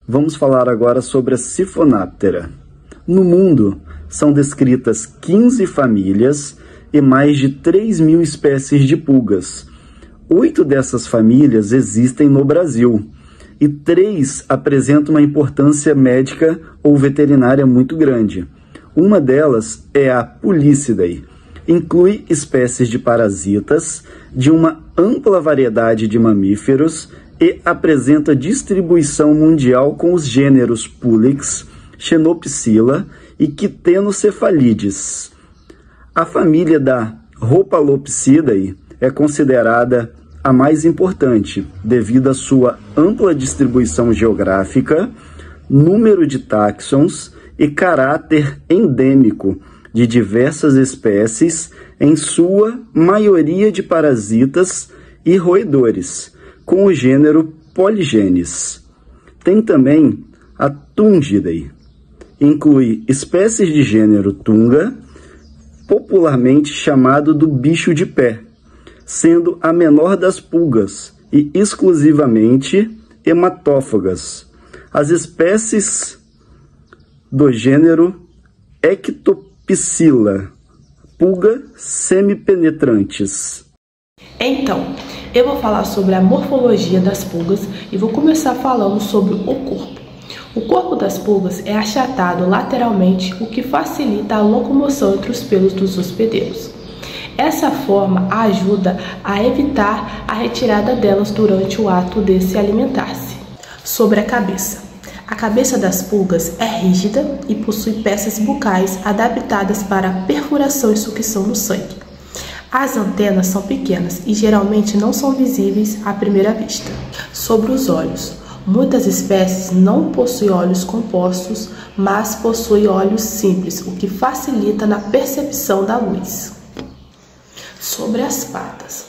Vamos falar agora sobre a Siphonaptera. No mundo, são descritas 15 famílias e mais de 3.000 espécies de pulgas. 8 dessas famílias existem no Brasil e 3 apresentam uma importância médica ou veterinária muito grande. Uma delas é a Pulicidae. Inclui espécies de parasitas de uma ampla variedade de mamíferos e apresenta distribuição mundial com os gêneros Pulix, Xenopsila e Quitenocephalides. A família da Rhopalopsidae é considerada a mais importante devido à sua ampla distribuição geográfica, número de táxons e caráter endêmico de diversas espécies, em sua maioria de parasitas e roedores, com o gênero Polygenes. Tem também a Tungidae. Inclui espécies de gênero Tunga, popularmente chamado do bicho de pé, sendo a menor das pulgas e exclusivamente hematófagas. As espécies do gênero Ectopsila, pulga semipenetrantes. Então, eu vou falar sobre a morfologia das pulgas e vou começar falando sobre o corpo. O corpo das pulgas é achatado lateralmente, o que facilita a locomoção entre os pelos dos hospedeiros. Essa forma ajuda a evitar a retirada delas durante o ato de se alimentar-se. Sobre a cabeça. A cabeça das pulgas é rígida e possui peças bucais adaptadas para a perfuração e sucção do sangue. As antenas são pequenas e geralmente não são visíveis à primeira vista. Sobre os olhos. Muitas espécies não possuem olhos compostos, mas possuem olhos simples, o que facilita na percepção da luz. Sobre as patas.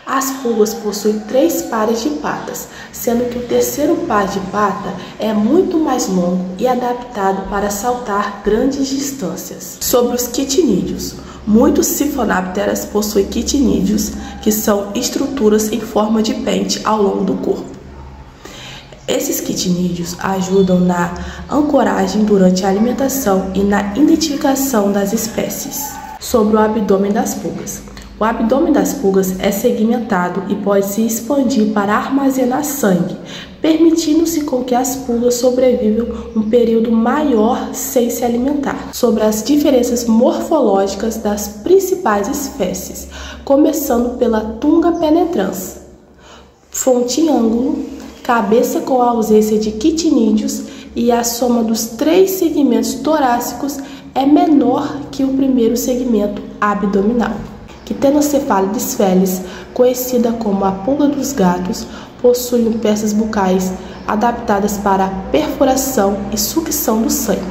As pulgas possuem 3 pares de patas, sendo que o terceiro par de pata é muito mais longo e adaptado para saltar grandes distâncias. Sobre os quitinídeos. Muitos siphonapteras possuem quitinídeos, que são estruturas em forma de pente ao longo do corpo. Esses quitinídeos ajudam na ancoragem durante a alimentação e na identificação das espécies. Sobre o abdômen das pulgas. O abdômen das pulgas é segmentado e pode se expandir para armazenar sangue, permitindo-se com que as pulgas sobrevivam um período maior sem se alimentar. Sobre as diferenças morfológicas das principais espécies, começando pela Tunga penetrans, fonte em ângulo, cabeça com a ausência de quitinídeos e a soma dos 3 segmentos torácicos é menor que o primeiro segmento abdominal. Quitenocephalides felis, conhecida como a pulga dos gatos, possui peças bucais adaptadas para a perfuração e sucção do sangue.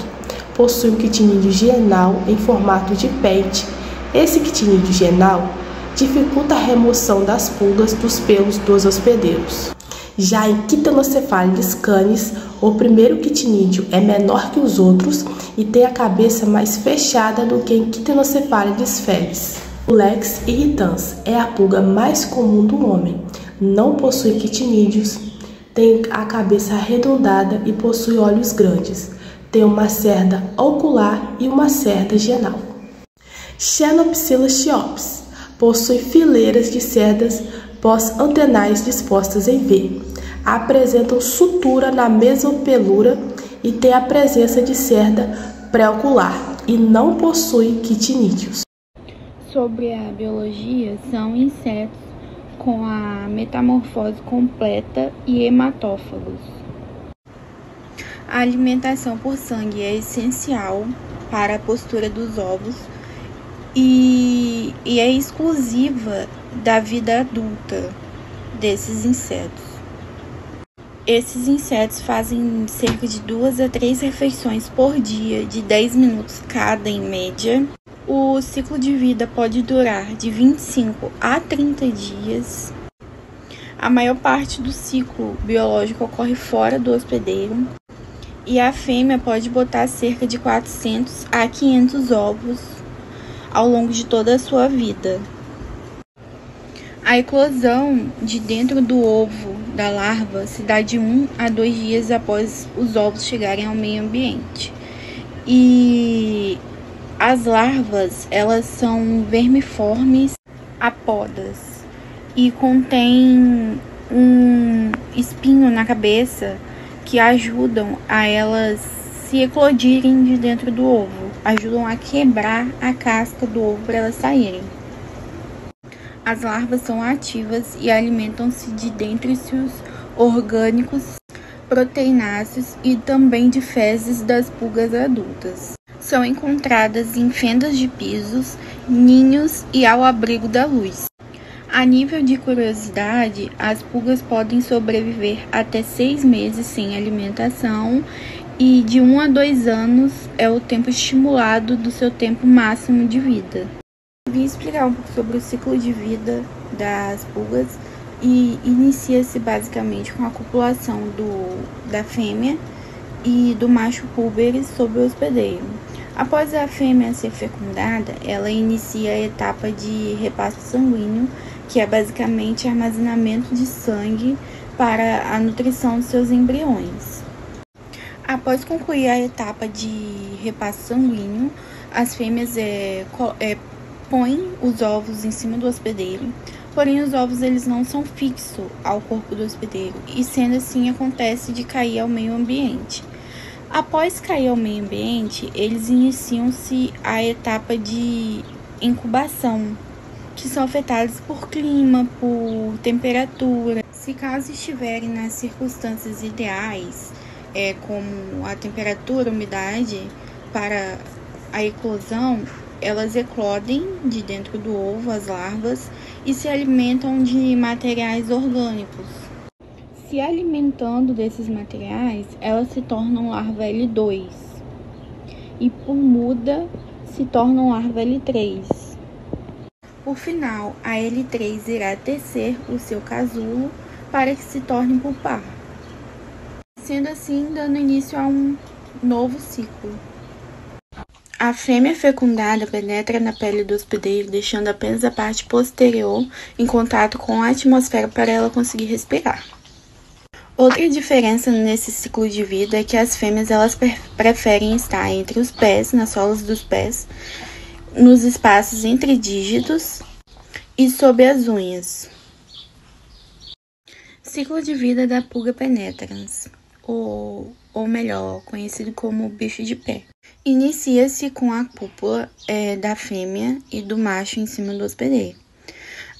Possui um quitinídeo genal em formato de pente. Esse quitinídeo genal dificulta a remoção das pulgas dos pelos dos hospedeiros. Já em Quitenocephalides canis, o primeiro quitinídeo é menor que os outros e tem a cabeça mais fechada do que em Quitenocephalides felis. O Lex irritans é a pulga mais comum do homem. Não possui quitinídeos, tem a cabeça arredondada e possui olhos grandes. Tem uma cerda ocular e uma cerda genal. Xenopsila chiops possui fileiras de cerdas pós-antenais dispostas em V. Apresentam sutura na mesopelura e tem a presença de cerda pré-ocular e não possui quitinídeos. Sobre a biologia, são insetos com a metamorfose completa e hematófagos. A alimentação por sangue é essencial para a postura dos ovos e é exclusiva da vida adulta desses insetos. Esses insetos fazem cerca de 2 a 3 refeições por dia, de 10 minutos cada em média. O ciclo de vida pode durar de 25 a 30 dias. A maior parte do ciclo biológico ocorre fora do hospedeiro. E a fêmea pode botar cerca de 400 a 500 ovos ao longo de toda a sua vida. A eclosão de dentro do ovo da larva se dá de 1 a 2 dias após os ovos chegarem ao meio ambiente. E as larvas, elas são vermiformes apodas e contêm um espinho na cabeça que ajudam a elas se eclodirem de dentro do ovo, ajudam a quebrar a casca do ovo para elas saírem. As larvas são ativas e alimentam-se de detritos orgânicos, proteináceos e também de fezes das pulgas adultas. São encontradas em fendas de pisos, ninhos e ao abrigo da luz. A nível de curiosidade, as pulgas podem sobreviver até 6 meses sem alimentação e de 1 a 2 anos é o tempo estimulado do seu tempo máximo de vida. Vim explicar um pouco sobre o ciclo de vida das pulgas e inicia-se basicamente com a copulação da fêmea e do macho púberes sobre o hospedeiro. Após a fêmea ser fecundada, ela inicia a etapa de repasto sanguíneo, que é basicamente armazenamento de sangue para a nutrição de seus embriões. Após concluir a etapa de repasto sanguíneo, as fêmeas põem os ovos em cima do hospedeiro, porém os ovos eles não são fixos ao corpo do hospedeiro e sendo assim acontece de cair ao meio ambiente. Após cair ao meio ambiente, eles iniciam-se a etapa de incubação, que são afetados por clima, por temperatura. Se caso estiverem nas circunstâncias ideais, como a temperatura, a umidade para a eclosão, elas eclodem de dentro do ovo as larvas e se alimentam de materiais orgânicos. Se alimentando desses materiais, elas se tornam larva L2 e por muda se tornam larva L3. Por final, a L3 irá tecer o seu casulo para que se torne pulpar, sendo assim dando início a um novo ciclo. A fêmea fecundada penetra na pele do hospedeiro, deixando apenas a parte posterior em contato com a atmosfera para ela conseguir respirar. Outra diferença nesse ciclo de vida é que as fêmeas elas preferem estar entre os pés, nas solas dos pés, nos espaços entre dígitos e sob as unhas. Ciclo de vida da pulga penetrans, ou melhor, conhecido como bicho de pé. Inicia-se com a púpula da fêmea e do macho em cima do hospedeiro.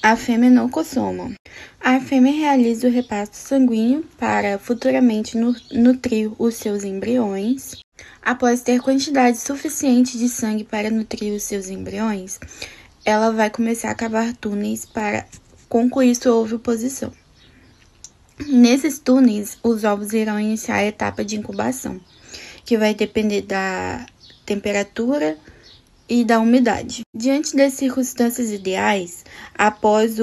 A fêmea não consoma. A fêmea realiza o repasto sanguíneo para futuramente nutrir os seus embriões. Após ter quantidade suficiente de sangue para nutrir os seus embriões, ela vai começar a cavar túneis para concluir sua oviposição. Nesses túneis, os ovos irão iniciar a etapa de incubação, que vai depender da temperatura e da umidade. Diante das circunstâncias ideais, após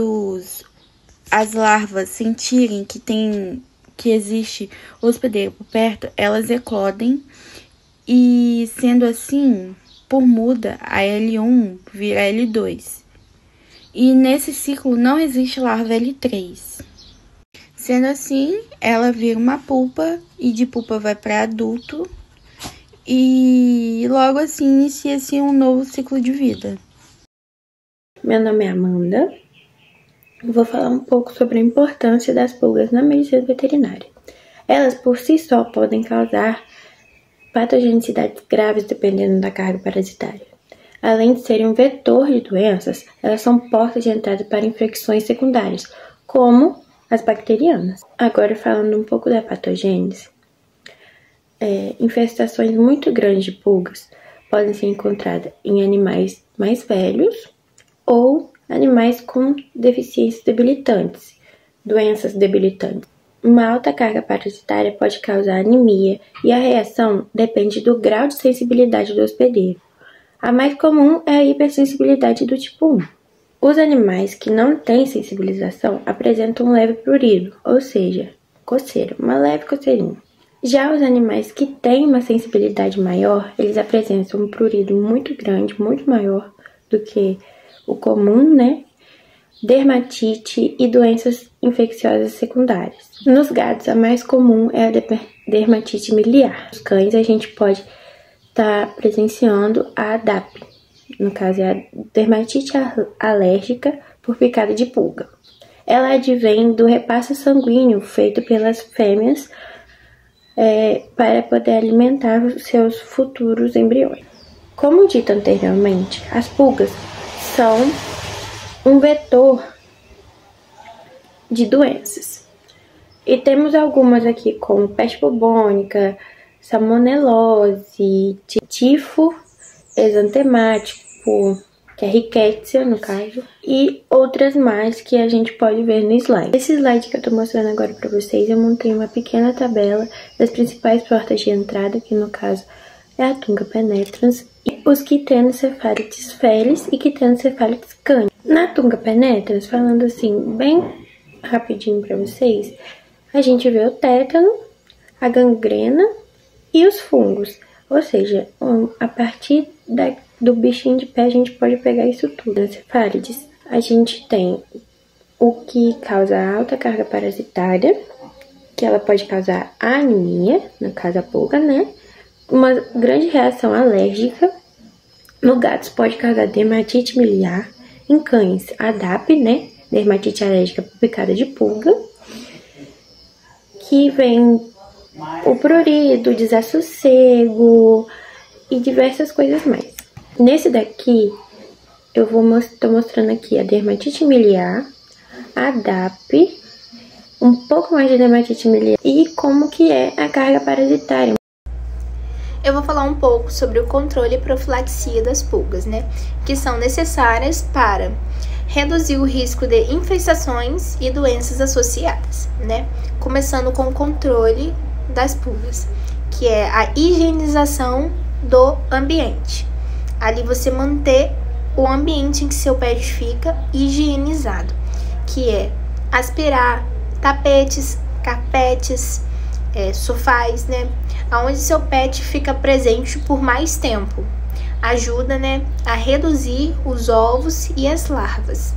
as larvas sentirem que existe hospedeiro por perto, elas eclodem e, sendo assim, por muda, a L1 vira L2. E nesse ciclo não existe larva L3. Sendo assim, ela vira uma pulpa e de pulpa vai para adulto e logo assim inicia-se um novo ciclo de vida. Meu nome é Amanda. Vou falar um pouco sobre a importância das pulgas na medicina veterinária. Elas por si só podem causar patogenicidades graves dependendo da carga parasitária. Além de serem um vetor de doenças, elas são portas de entrada para infecções secundárias, como as bacterianas. Agora falando um pouco da patogênese, infestações muito grandes de pulgas podem ser encontradas em animais mais velhos ou animais com deficiências debilitantes, doenças debilitantes. Uma alta carga parasitária pode causar anemia e a reação depende do grau de sensibilidade do hospedeiro. A mais comum é a hipersensibilidade do tipo 1. Os animais que não têm sensibilização apresentam um leve prurido, ou seja, coceira, uma leve coceirinha. Já os animais que têm uma sensibilidade maior, eles apresentam um prurido muito grande, muito maior do que o comum, né? dermatite e doenças infecciosas secundárias. Nos gatos, a mais comum é a dermatite miliar. Nos cães, a gente pode estar presenciando a DAP, no caso é a dermatite alérgica por picada de pulga. Ela advém do repasse sanguíneo feito pelas fêmeas para poder alimentar os seus futuros embriões. Como dito anteriormente, as pulgas são um vetor de doenças. E temos algumas aqui como peste bubônica, salmonelose, tifo exantemático, que é rickettsia no caso, e outras mais que a gente pode ver no slide. Esse slide que eu tô mostrando agora para vocês, eu montei uma pequena tabela das principais portas de entrada, que no caso é a Tunga penetrans, e os Quitenocephalites felis e Quitenocephalites canis. Na Tunga penetrans, falando assim bem rapidinho para vocês, a gente vê o tétano, a gangrena e os fungos. Ou seja, a partir do bichinho de pé a gente pode pegar isso tudo. Nas cefálides, a gente tem o que causa alta carga parasitária, que ela pode causar anemia, no caso a pulga, né? Uma grande reação alérgica. No gatos pode causar dermatite miliar. Em cães, a DAP, né? Dermatite alérgica por picada de pulga. Que vem o prurido, o desassossego e diversas coisas mais. Nesse daqui, eu tô mostrando aqui a dermatite miliar, a DAP, um pouco mais de dermatite miliar e como que é a carga parasitária. Eu vou falar um pouco sobre o controle e profilaxia das pulgas, né? Que são necessárias para reduzir o risco de infestações e doenças associadas, né? Começando com o controle das pulgas, que é a higienização do ambiente. Ali você manter o ambiente em que seu pet fica higienizado, que é aspirar tapetes, carpetes, sofás, né? Onde seu pet fica presente por mais tempo. Ajuda, né, a reduzir os ovos e as larvas.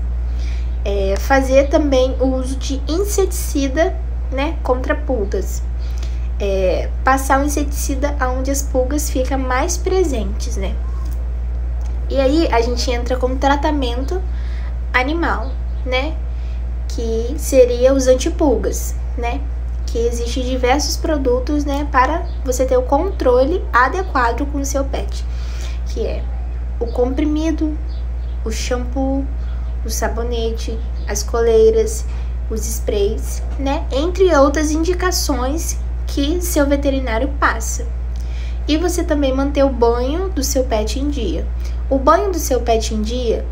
Fazer também o uso de inseticida, né, contra pulgas. Passar o inseticida onde as pulgas ficam mais presentes, né? E aí a gente entra com tratamento animal, né? Que seria os antipulgas, né? Que existem diversos produtos, né, para você ter o controle adequado com o seu pet, que é o comprimido, o shampoo, o sabonete, as coleiras, os sprays, né, entre outras indicações que seu veterinário passa. E você também manter o banho do seu pet em dia. O banho do seu pet em dia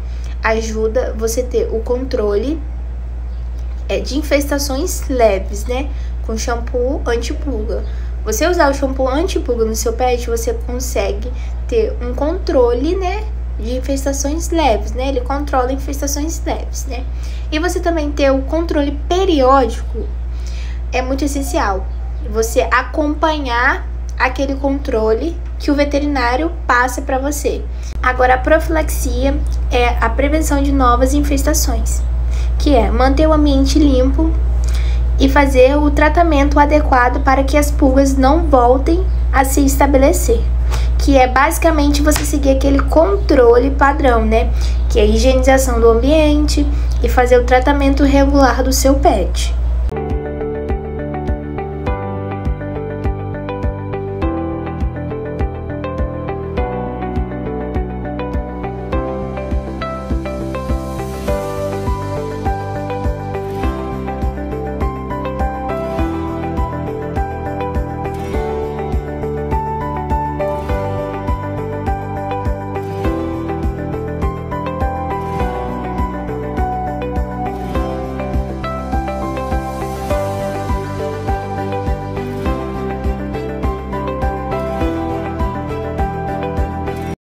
ajuda você ter o controle de infestações leves, né? Com shampoo antipulga. Você usar o shampoo antipulga no seu pet, você consegue ter um controle, né, de infestações leves, né? Ele controla infestações leves, né? E você também ter o controle periódico é muito essencial. Você acompanhar aquele controle que o veterinário passa para você. Agora, a profilaxia é a prevenção de novas infestações, que é manter o ambiente limpo e fazer o tratamento adequado para que as pulgas não voltem a se estabelecer, que é basicamente você seguir aquele controle padrão, né? Que é a higienização do ambiente e fazer o tratamento regular do seu pet.